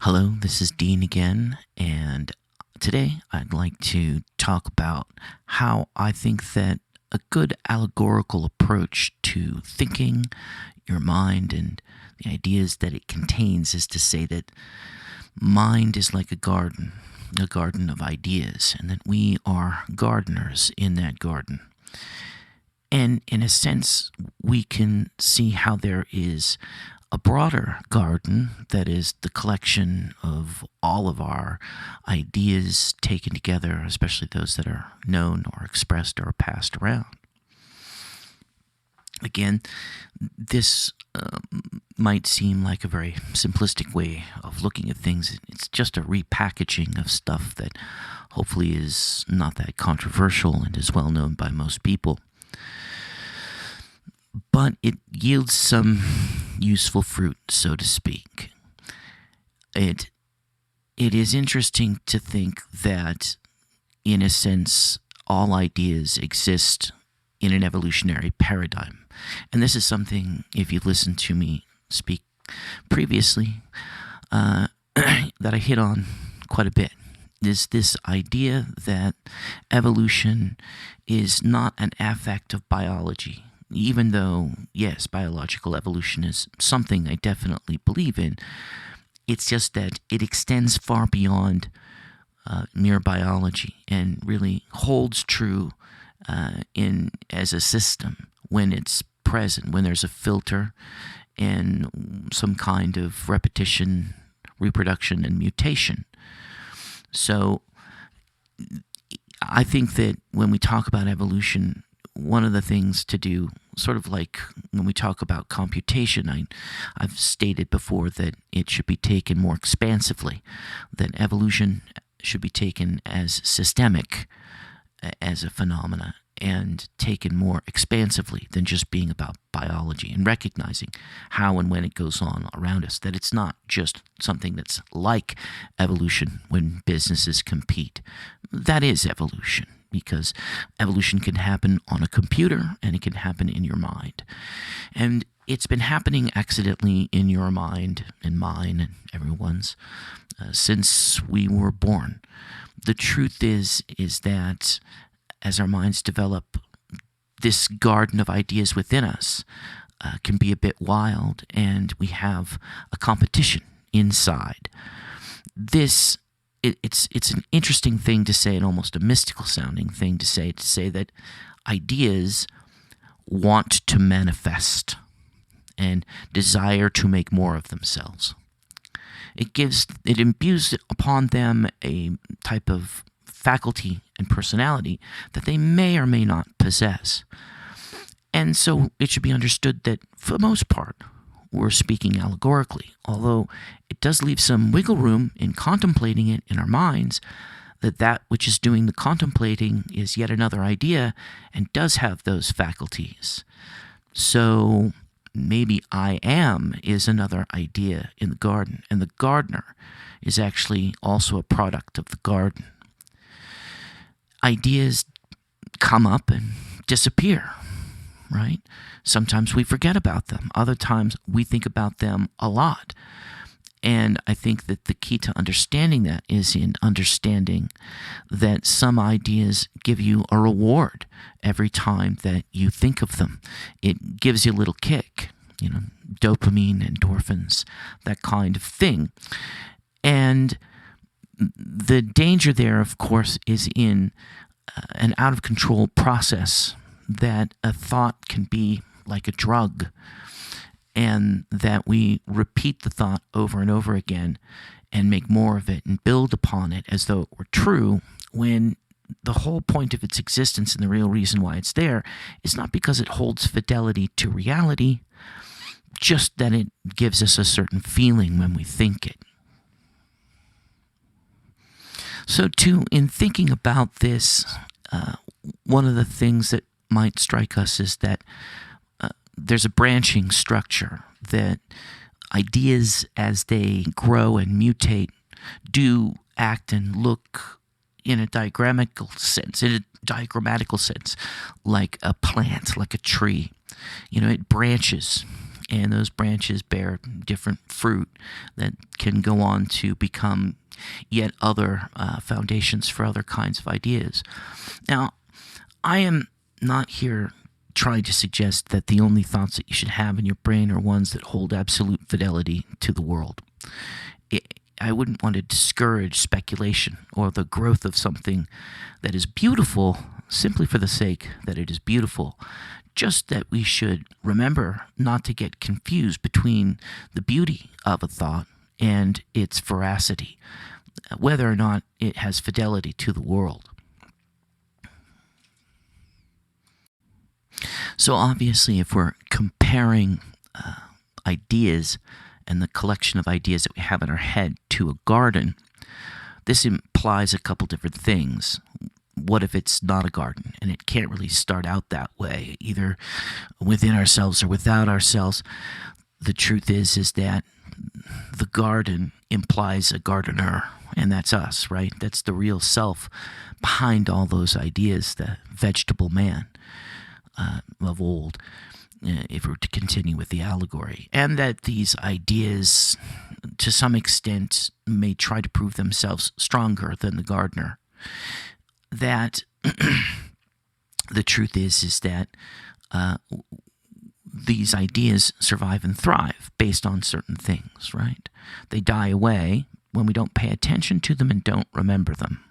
Hello, this is Dean again, and today I'd like to talk about how I think that a good allegorical approach to thinking, your mind, and the ideas that it contains is to say that mind is like a garden of ideas, and that we are gardeners in that garden. And in a sense, we can see how there is a broader garden that is the collection of all of our ideas taken together, especially those that are known or expressed or passed around. Again, this might seem like a very simplistic way of looking at things. It's just a repackaging of stuff that hopefully is not that controversial and is well known by most people. But it yields some useful fruit, so to speak. It is interesting to think that, in a sense, all ideas exist in an evolutionary paradigm. And this is something, if you listened to me speak previously, that I hit on quite a bit. Is this idea that evolution is not an affect of biology. Even though, yes, biological evolution is something I definitely believe in, it's just that it extends far beyond mere biology and really holds true in as a system when it's present, when there's a filter and some kind of repetition, reproduction, and mutation. So I think that when we talk about evolution, one of the things to do, sort of like when we talk about computation, I've stated before that it should be taken more expansively, that evolution should be taken as systemic as a phenomena and taken more expansively than just being about biology, and recognizing how and when it goes on around us, that it's not just something that's like evolution when businesses compete. That is evolution, because evolution can happen on a computer and it can happen in your mind. And it's been happening accidentally in your mind and mine and everyone's since we were born. The truth is that as our minds develop, this garden of ideas within us can be a bit wild, and we have a competition inside. It's an interesting thing to say, and almost a mystical sounding thing to say that ideas want to manifest and desire to make more of themselves. It imbues upon them a type of faculty and personality that they may or may not possess. And so it should be understood that, for the most part, we're speaking allegorically, although it does leave some wiggle room in contemplating it in our minds, that which is doing the contemplating is yet another idea and does have those faculties. So maybe I am is another idea in the garden, and the gardener is actually also a product of the garden. Ideas come up and disappear, right? Sometimes we forget about them. Other times we think about them a lot. And I think that the key to understanding that is in understanding that some ideas give you a reward every time that you think of them. It gives you a little kick, dopamine, endorphins, that kind of thing. And the danger there, of course, is in an out-of-control process, that a thought can be like a drug, and that we repeat the thought over and over again and make more of it and build upon it as though it were true, when the whole point of its existence and the real reason why it's there is not because it holds fidelity to reality, just that it gives us a certain feeling when we think it. So in thinking about this, one of the things that might strike us is that there's a branching structure, that ideas as they grow and mutate do act and look in a diagrammatical sense, like a plant, like a tree. It branches and those branches bear different fruit that can go on to become yet other foundations for other kinds of ideas. Now, I am not here trying to suggest that the only thoughts that you should have in your brain are ones that hold absolute fidelity to the world. I wouldn't want to discourage speculation or the growth of something that is beautiful simply for the sake that it is beautiful. Just that we should remember not to get confused between the beauty of a thought and its veracity, whether or not it has fidelity to the world. So obviously, if we're comparing ideas and the collection of ideas that we have in our head to a garden, this implies a couple different things. What if it's not a garden and it can't really start out that way, either within ourselves or without ourselves? The truth is that the garden implies a gardener, and that's us, right? That's the real self behind all those ideas, the vegetable man of old, if we were to continue with the allegory. And that these ideas, to some extent, may try to prove themselves stronger than the gardener. That the truth is that these ideas survive and thrive based on certain things, right? They die away when we don't pay attention to them and don't remember them.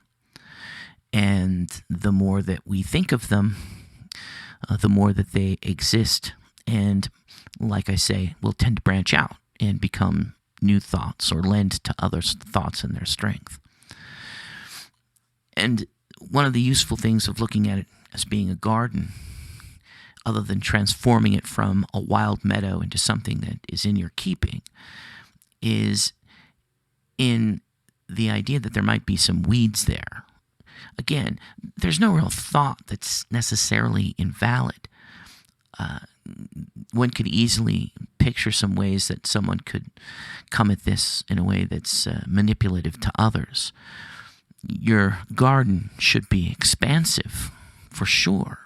And the more that we think of them, the more that they exist. And like I say, will tend to branch out and become new thoughts or lend to others' thoughts and their strength. And one of the useful things of looking at it as being a garden, other than transforming it from a wild meadow into something that is in your keeping, is in the idea that there might be some weeds there. Again, there's no real thought that's necessarily invalid. One could easily picture some ways that someone could come at this in a way that's manipulative to others. Your garden should be expansive, for sure.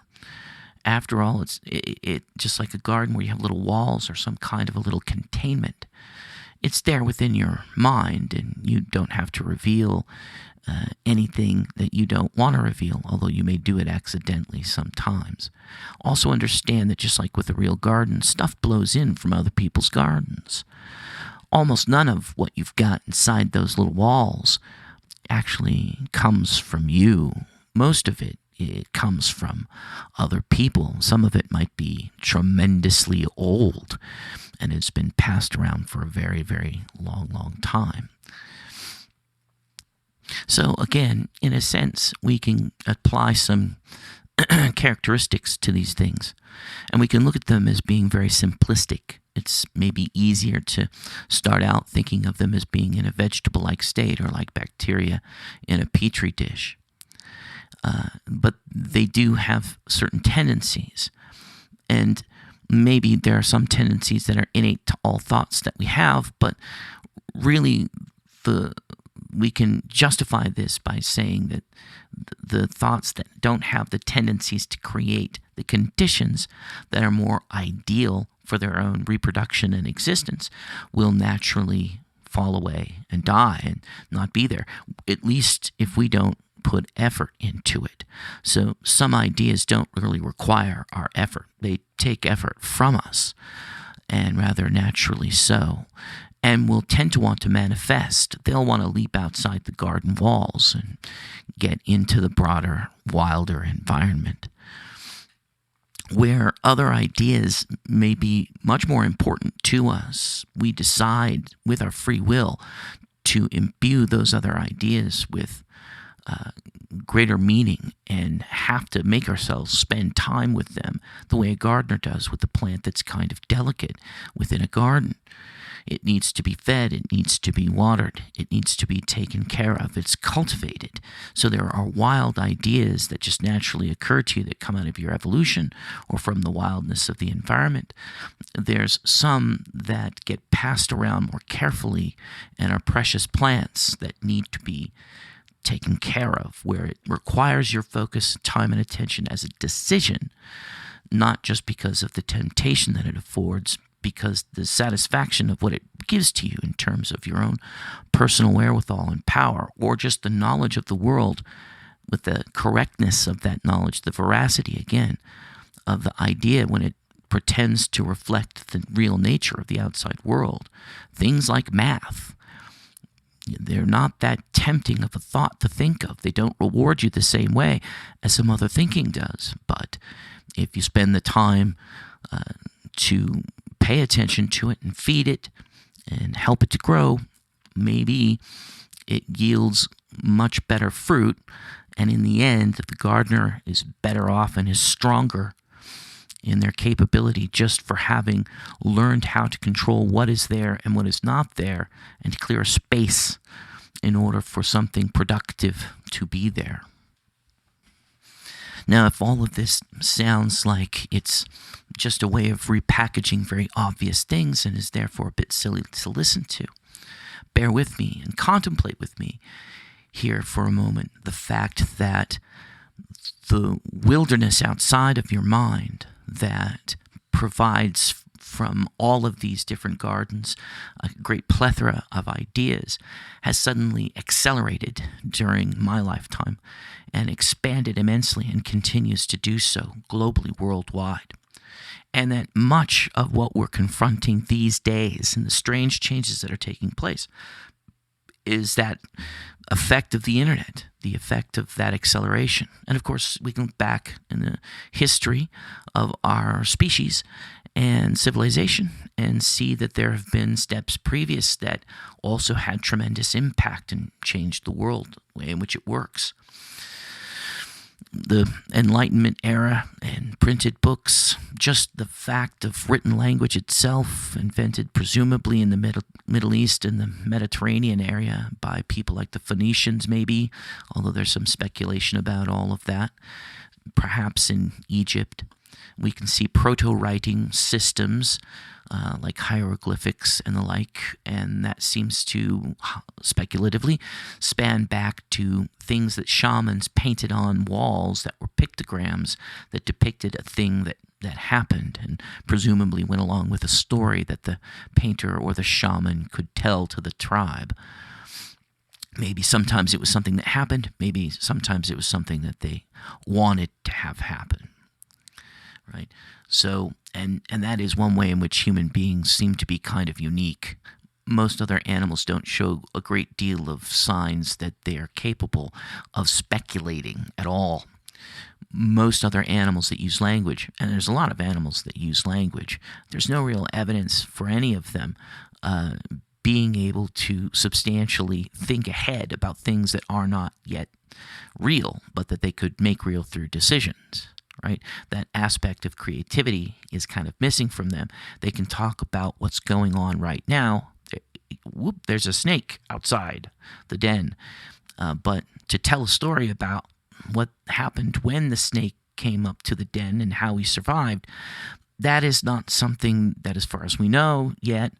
After all, it's just like a garden where you have little walls or some kind of a little containment. It's there within your mind, and you don't have to reveal anything that you don't want to reveal, although you may do it accidentally sometimes. Also understand that just like with a real garden, stuff blows in from other people's gardens. Almost none of what you've got inside those little walls actually comes from you. Most of it comes from other people. Some of it might be tremendously old and it's been passed around for a very, very long time. So again, in a sense, we can apply some characteristics to these things, and we can look at them as being very simplistic. It's maybe easier to start out thinking of them as being in a vegetable-like state or like bacteria in a petri dish. But they do have certain tendencies, and maybe there are some tendencies that are innate to all thoughts that we have, but really we can justify this by saying that the thoughts that don't have the tendencies to create the conditions that are more ideal for their own reproduction and existence will naturally fall away and die and not be there, at least if we don't put effort into it. So some ideas don't really require our effort. They take effort from us, and rather naturally so, and will tend to want to manifest. They'll want to leap outside the garden walls and get into the broader, wilder environment, where other ideas may be much more important to us. We decide with our free will to imbue those other ideas with greater meaning and have to make ourselves spend time with them the way a gardener does with a plant that's kind of delicate within a garden. It needs to be fed, it needs to be watered, it needs to be taken care of, it's cultivated. So there are wild ideas that just naturally occur to you that come out of your evolution or from the wildness of the environment. There's some that get passed around more carefully and are precious plants that need to be taken care of, where it requires your focus, time, and attention as a decision, not just because of the temptation that it affords, because the satisfaction of what it gives to you in terms of your own personal wherewithal and power, or just the knowledge of the world with the correctness of that knowledge, the veracity, again, of the idea when it pretends to reflect the real nature of the outside world. Things like math, they're not that tempting of a thought to think of. They don't reward you the same way as some other thinking does. But if you spend the time to pay attention to it and feed it and help it to grow, maybe it yields much better fruit. And in the end, the gardener is better off and is stronger in their capability just for having learned how to control what is there and what is not there, and to clear a space in order for something productive to be there. Now, if all of this sounds like it's just a way of repackaging very obvious things and is therefore a bit silly to listen to, bear with me and contemplate with me here for a moment the fact that the wilderness outside of your mind that provides from all of these different gardens a great plethora of ideas has suddenly accelerated during my lifetime and expanded immensely and continues to do so globally, worldwide. And that much of what we're confronting these days and the strange changes that are taking place is that effect of the internet, the effect of that acceleration. And of course, we can look back in the history of our species and civilization and see that there have been steps previous that also had tremendous impact and changed the world, the way in which it works. The Enlightenment era and printed books, just the fact of written language itself, invented presumably in the Middle East and the Mediterranean area by people like the Phoenicians maybe, although there's some speculation about all of that, perhaps in Egypt. We can see proto-writing systems like hieroglyphics and the like, and that seems to speculatively span back to things that shamans painted on walls that were pictograms that depicted a thing that happened and presumably went along with a story that the painter or the shaman could tell to the tribe. Maybe sometimes it was something that happened, maybe sometimes it was something that they wanted to have happen. Right? So, and that is one way in which human beings seem to be kind of unique. Most other animals don't show a great deal of signs that they are capable of speculating at all. Most other animals that use language, and there's a lot of animals that use language, there's no real evidence for any of them being able to substantially think ahead about things that are not yet real, but that they could make real through decisions. Right? That aspect of creativity is kind of missing from them. They can talk about what's going on right now. Whoop, there's a snake outside the den. But to tell a story about what happened when the snake came up to the den and how he survived, that is not something that, as far as we know yet,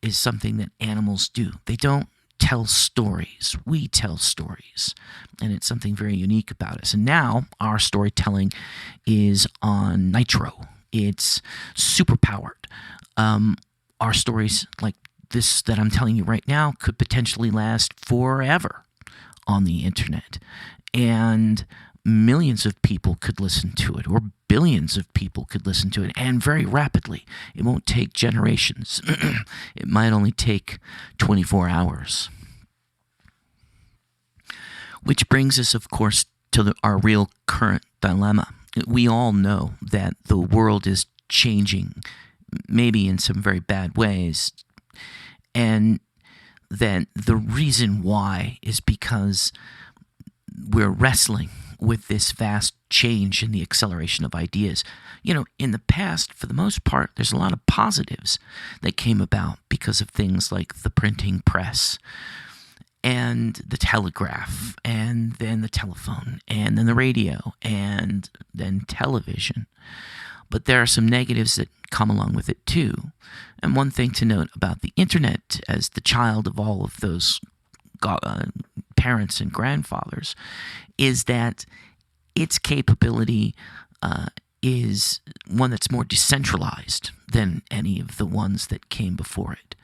is something that animals do. They don't tell stories. We tell stories. And it's something very unique about us. And now our storytelling is on nitro. It's super powered. Our stories like this that I'm telling you right now could potentially last forever on the internet. And millions of people could listen to it, or billions of people could listen to it, and very rapidly. It won't take generations. It might only take 24 hours. Which brings us, of course, to our real current dilemma. We all know that the world is changing, maybe in some very bad ways, and that the reason why is because we're wrestling with this vast change in the acceleration of ideas. You know, in the past, for the most part, there's a lot of positives that came about because of things like the printing press and the telegraph, and then the telephone, and then the radio, and then television. But there are some negatives that come along with it too. And one thing to note about the internet, as the child of all of those parents and grandfathers, is that its capability is one that's more decentralized than any of the ones that came before it.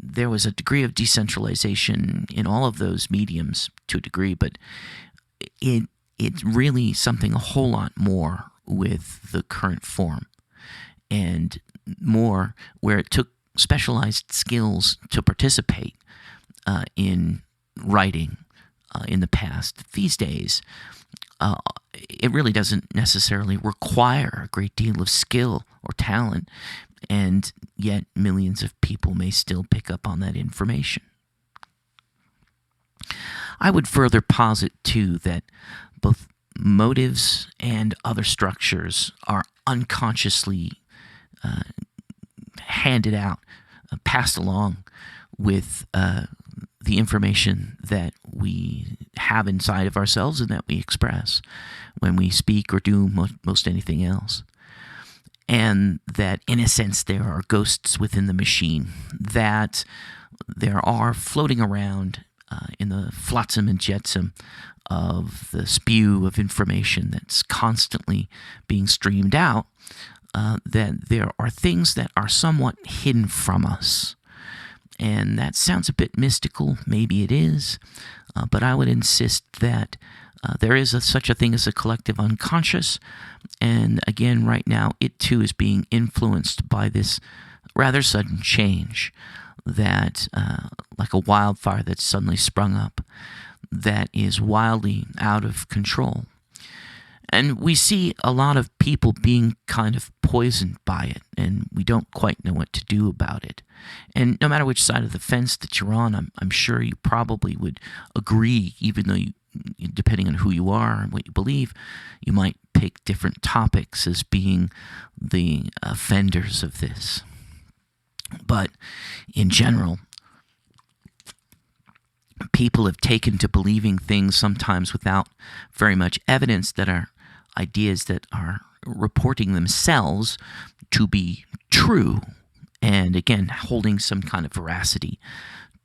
There was a degree of decentralization in all of those mediums to a degree, but it's really something a whole lot more with the current form, and more where it took specialized skills to participate in writing in the past. These days, it really doesn't necessarily require a great deal of skill or talent, and yet millions of people may still pick up on that information. I would further posit, too, that both motives and other structures are unconsciously handed out, passed along with the information that we have inside of ourselves and that we express when we speak or do most anything else. And that, in a sense, there are ghosts within the machine that there are floating around in the flotsam and jetsam of the spew of information that's constantly being streamed out, that there are things that are somewhat hidden from us. And that sounds a bit mystical, maybe it is, but I would insist that there is such a thing as a collective unconscious, and again, right now, it too is being influenced by this rather sudden change that, like a wildfire that's suddenly sprung up, that is wildly out of control. And we see a lot of people being kind of poisoned by it, and we don't quite know what to do about it. And no matter which side of the fence that you're on, I'm sure you probably would agree, even though depending on who you are and what you believe, you might pick different topics as being the offenders of this. But in general, people have taken to believing things sometimes without very much evidence that are ideas that are reporting themselves to be true, and again, holding some kind of veracity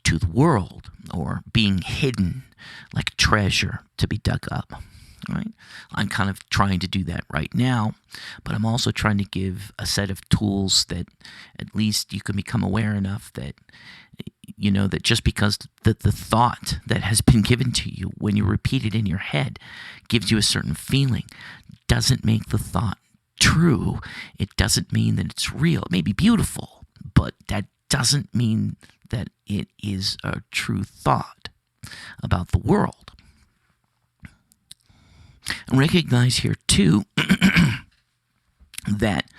to the world, or being hidden like a treasure to be dug up. Right? I'm kind of trying to do that right now, but I'm also trying to give a set of tools that at least you can become aware enough that you know that just because the thought that has been given to you when you repeat it in your head gives you a certain feeling doesn't make the thought true. It doesn't mean that it's real. It may be beautiful, but that doesn't mean that it is a true thought about the world. Recognize here, too, that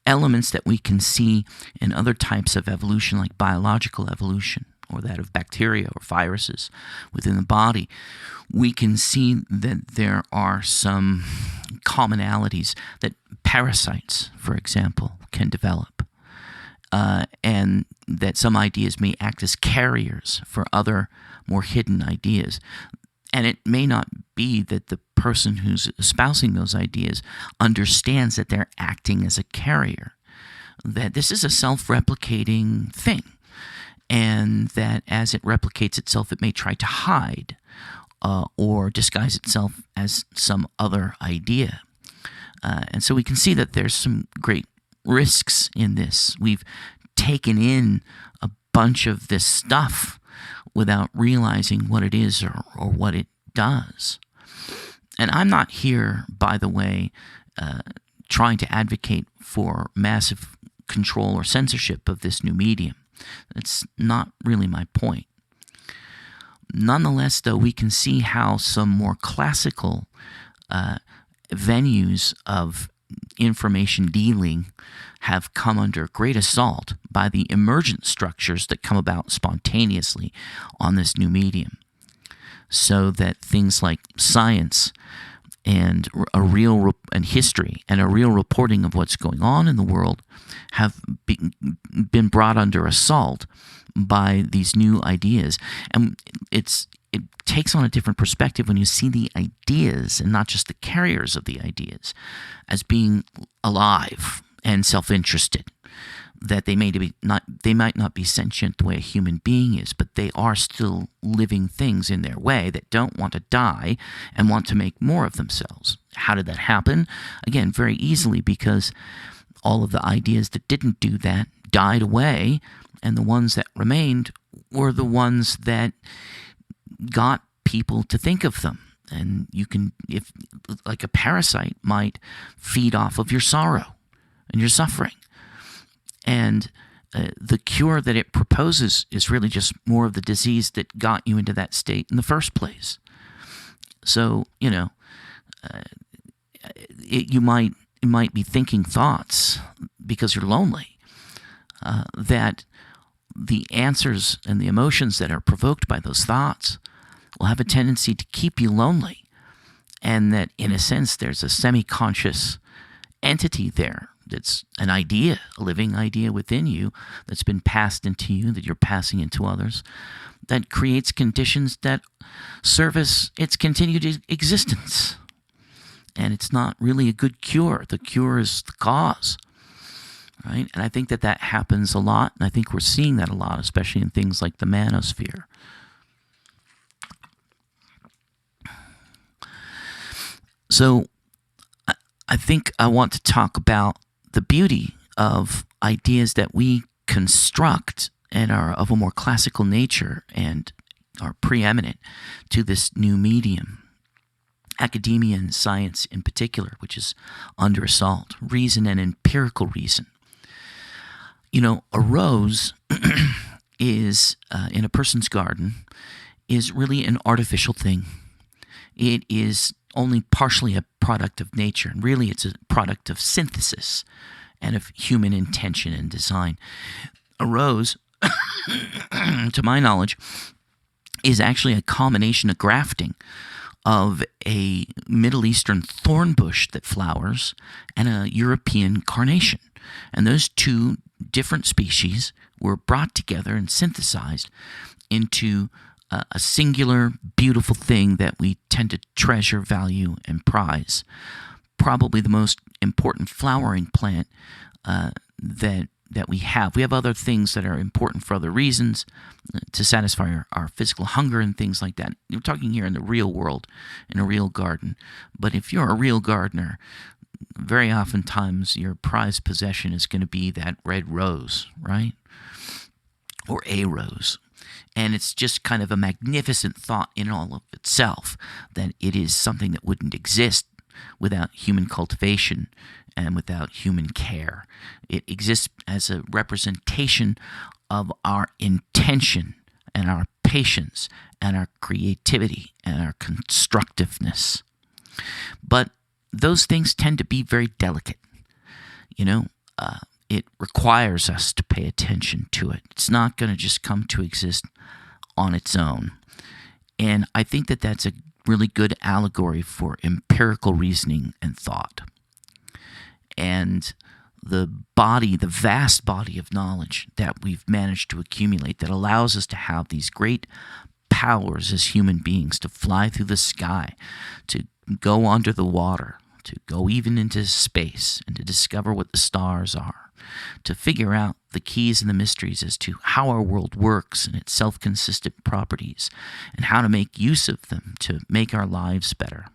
elements that we can see in other types of evolution, like biological evolution, or that of bacteria or viruses within the body, we can see that there are some commonalities that parasites, for example, can develop, and that some ideas may act as carriers for other more hidden ideas. And it may not be that the person who's espousing those ideas understands that they're acting as a carrier, that this is a self-replicating thing, and that as it replicates itself, it may try to hide or disguise itself as some other idea. And so we can see that there's some great risks in this. We've taken in a bunch of this stuff without realizing what it is or what it does. And I'm not here, by the way, trying to advocate for massive control or censorship of this new medium. That's not really my point. Nonetheless, though, we can see how some more classical venues of information dealing have come under great assault by the emergent structures that come about spontaneously on this new medium. So that things like science and and history and a real reporting of what's going on in the world have been brought under assault by these new ideas. And it takes on a different perspective when you see the ideas, and not just the carriers of the ideas, as being alive and self-interested. That they might not be sentient the way a human being is, but they are still living things in their way that don't want to die and want to make more of themselves. How did that happen? Again, very easily, because all of the ideas that didn't do that died away, and the ones that remained were the ones that got people to think of them. And you can, if like a parasite might feed off of your sorrow and your suffering. And the cure that it proposes is really just more of the disease that got you into that state in the first place. So, you might be thinking thoughts because you're lonely, that the answers and the emotions that are provoked by those thoughts will have a tendency to keep you lonely, and that in a sense there's a semi-conscious entity there that's an idea, a living idea within you that's been passed into you, that you're passing into others, that creates conditions that service its continued existence. And it's not really a good cure. The cure is the cause, right? And I think that happens a lot, and I think we're seeing that a lot, especially in things like the manosphere. So I think I want to talk about the beauty of ideas that we construct and are of a more classical nature and are preeminent to this new medium. Academia and science in particular, which is under assault, reason and empirical reason. A rose is, in a person's garden, is really an artificial thing. It is only partially a product of nature, and really it's a product of synthesis and of human intention and design. A rose, to my knowledge, is actually a combination, of grafting of a Middle Eastern thorn bush that flowers and a European carnation. And those two different species were brought together and synthesized into a singular, beautiful thing that we tend to treasure, value, and prize. Probably the most important flowering plant that we have. We have other things that are important for other reasons, to satisfy our physical hunger and things like that. We're talking here in the real world, in a real garden. But if you're a real gardener, very oftentimes your prized possession is going to be that red rose, right? Or a rose. And it's just kind of a magnificent thought in all of itself, that it is something that wouldn't exist without human cultivation and without human care. It exists as a representation of our intention and our patience and our creativity and our constructiveness. But those things tend to be very delicate. It requires us to pay attention to it. It's not going to just come to exist on its own. And I think that that's a really good allegory for empirical reasoning and thought. And the vast body of knowledge that we've managed to accumulate that allows us to have these great powers as human beings, to fly through the sky, to go under the water, to go even into space, and to discover what the stars are, to figure out the keys and the mysteries as to how our world works and its self-consistent properties, and how to make use of them to make our lives better.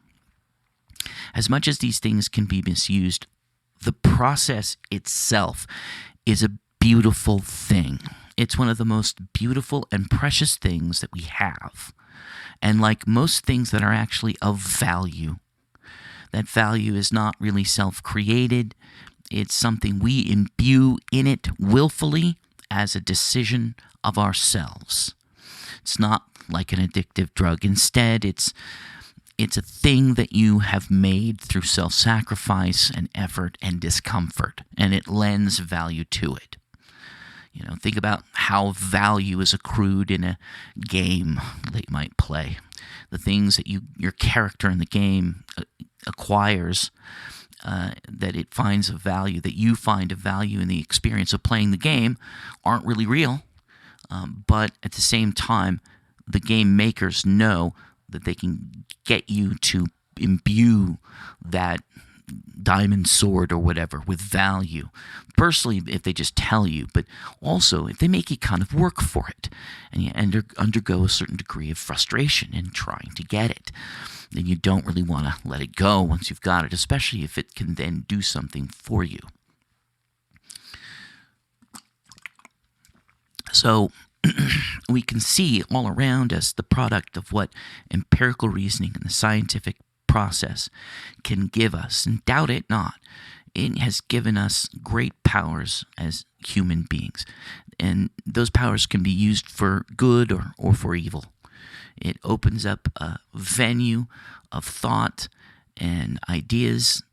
As much as these things can be misused, the process itself is a beautiful thing. It's one of the most beautiful and precious things that we have. And like most things that are actually of value, that value is not really self-created. It's something we imbue in it willfully as a decision of ourselves. It's not like an addictive drug. Instead, it's a thing that you have made through self-sacrifice and effort and discomfort, and it lends value to it. Think about how value is accrued in a game that you might play. The things that your character in the game acquires, that it finds a value, that you find a value in the experience of playing the game, aren't really real. But at the same time, the game makers know that they can get you to imbue that diamond sword or whatever with value. Personally, if they just tell you, but also if they make you kind of work for it and you undergo a certain degree of frustration in trying to get it, then you don't really want to let it go once you've got it, especially if it can then do something for you. So we can see all around us the product of what empirical reasoning and the scientific process can give us. And doubt it not, it has given us great powers as human beings. And those powers can be used for good or for evil. It opens up a venue of thought and ideas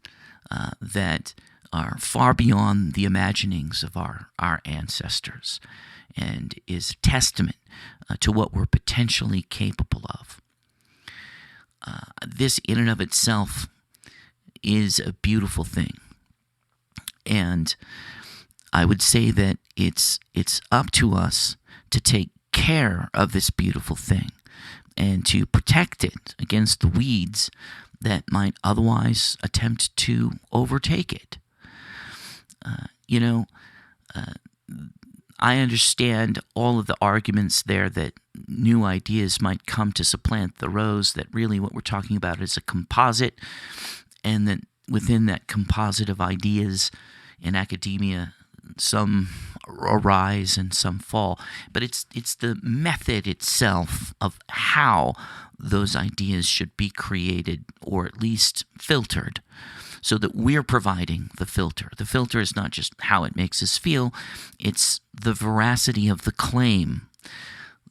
that are far beyond the imaginings of our ancestors, and is a testament to what we're potentially capable of. This in and of itself is a beautiful thing. And I would say that it's up to us to take care of this beautiful thing and to protect it against the weeds that might otherwise attempt to overtake it. I understand all of the arguments there that new ideas might come to supplant the rose, that really what we're talking about is a composite, and that within that composite of ideas in academia, some arise and some fall. But it's the method itself of how those ideas should be created, or at least filtered, so that we're providing the filter. The filter is not just how it makes us feel, it's the veracity of the claim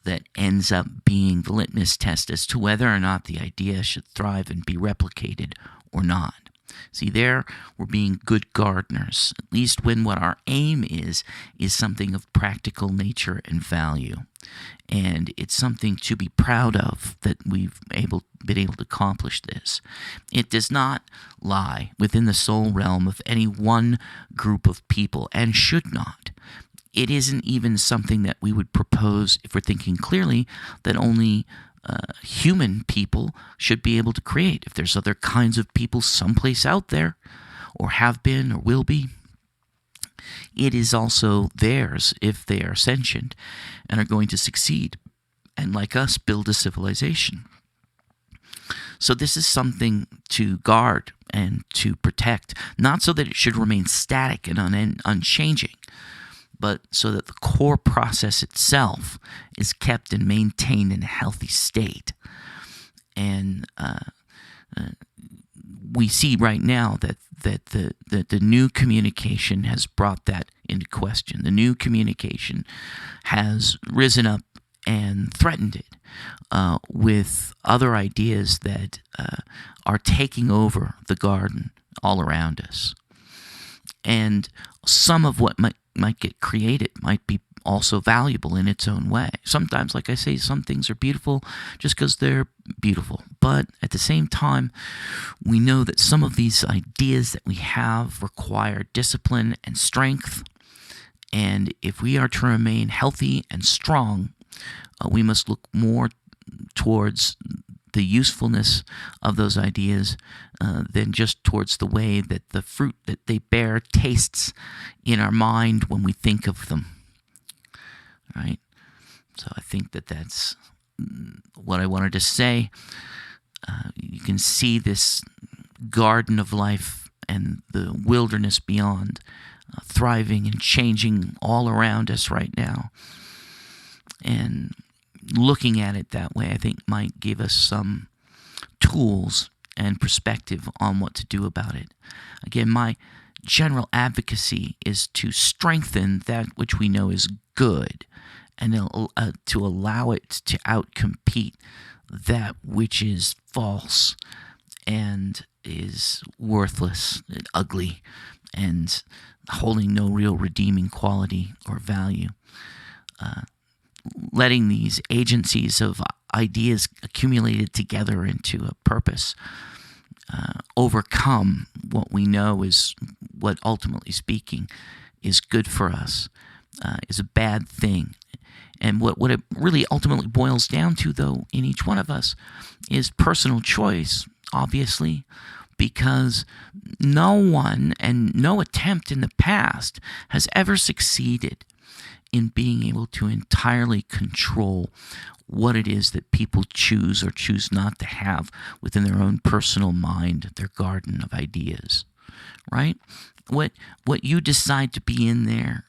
that ends up being the litmus test as to whether or not the idea should thrive and be replicated or not. See, there we're being good gardeners, at least when what our aim is something of practical nature and value. And it's something to be proud of that we've been able to accomplish this. It does not lie within the sole realm of any one group of people, and should not. It isn't even something that we would propose, if we're thinking clearly, that only human people should be able to create. If there's other kinds of people someplace out there, or have been, or will be, it is also theirs if they are sentient and are going to succeed, and like us, build a civilization. So this is something to guard and to protect, not so that it should remain static and unchanging, but so that the core process itself is kept and maintained in a healthy state. And we see right now that the new communication has brought that into question. The new communication has risen up and threatened it with other ideas that are taking over the garden all around us. And some of what might get created might be also valuable in its own way. Sometimes, like I say, some things are beautiful just because they're beautiful. But at the same time, we know that some of these ideas that we have require discipline and strength. And if we are to remain healthy and strong, we must look more towards the usefulness of those ideas than just towards the way that the fruit that they bear tastes in our mind when we think of them. Right? So I think that's what I wanted to say. You can see this garden of life and the wilderness beyond thriving and changing all around us right now. And looking at it that way, I think, might give us some tools and perspective on what to do about it. Again, my general advocacy is to strengthen that which we know is good, and to allow it to outcompete that which is false and is worthless and ugly and holding no real redeeming quality or value. Letting these agencies of ideas accumulated together into a purpose overcome what we know is what, ultimately speaking, is good for us, is a bad thing. And what it really ultimately boils down to, though, in each one of us is personal choice, obviously, because no one and no attempt in the past has ever succeeded in being able to entirely control what it is that people choose or choose not to have within their own personal mind, their garden of ideas, right? What you decide to be in there,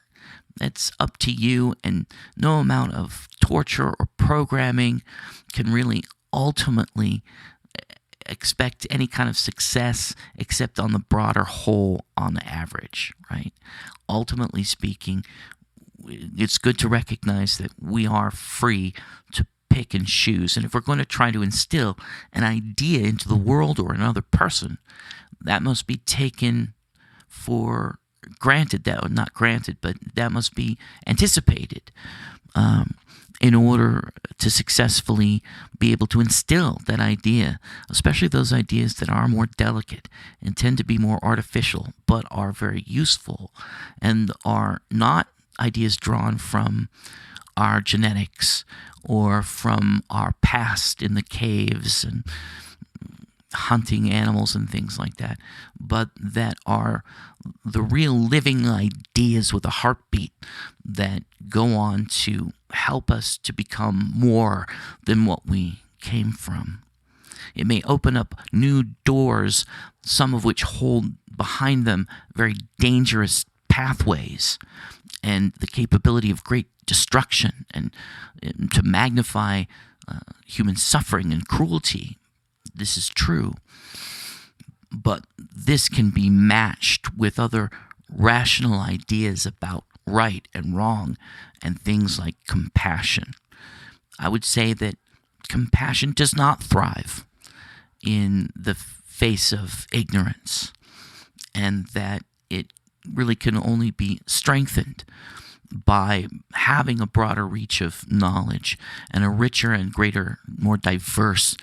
that's up to you, and no amount of torture or programming can really ultimately expect any kind of success except on the broader whole on the average, right? Ultimately speaking, it's good to recognize that we are free to pick and choose. And if we're going to try to instill an idea into the world or another person, that must be taken for granted, that not granted, but that must be anticipated in order to successfully be able to instill that idea, especially those ideas that are more delicate and tend to be more artificial, but are very useful and are not ideas drawn from our genetics or from our past in the caves and hunting animals and things like that, but that are the real living ideas with a heartbeat that go on to help us to become more than what we came from. It may open up new doors, some of which hold behind them very dangerous pathways and the capability of great destruction and to magnify human suffering and cruelty. This is true. But this can be matched with other rational ideas about right and wrong and things like compassion. I would say that compassion does not thrive in the face of ignorance, and that it really can only be strengthened by having a broader reach of knowledge and a richer and greater, more diverse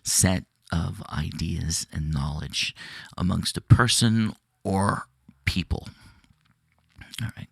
set of ideas and knowledge amongst a person or people. All right.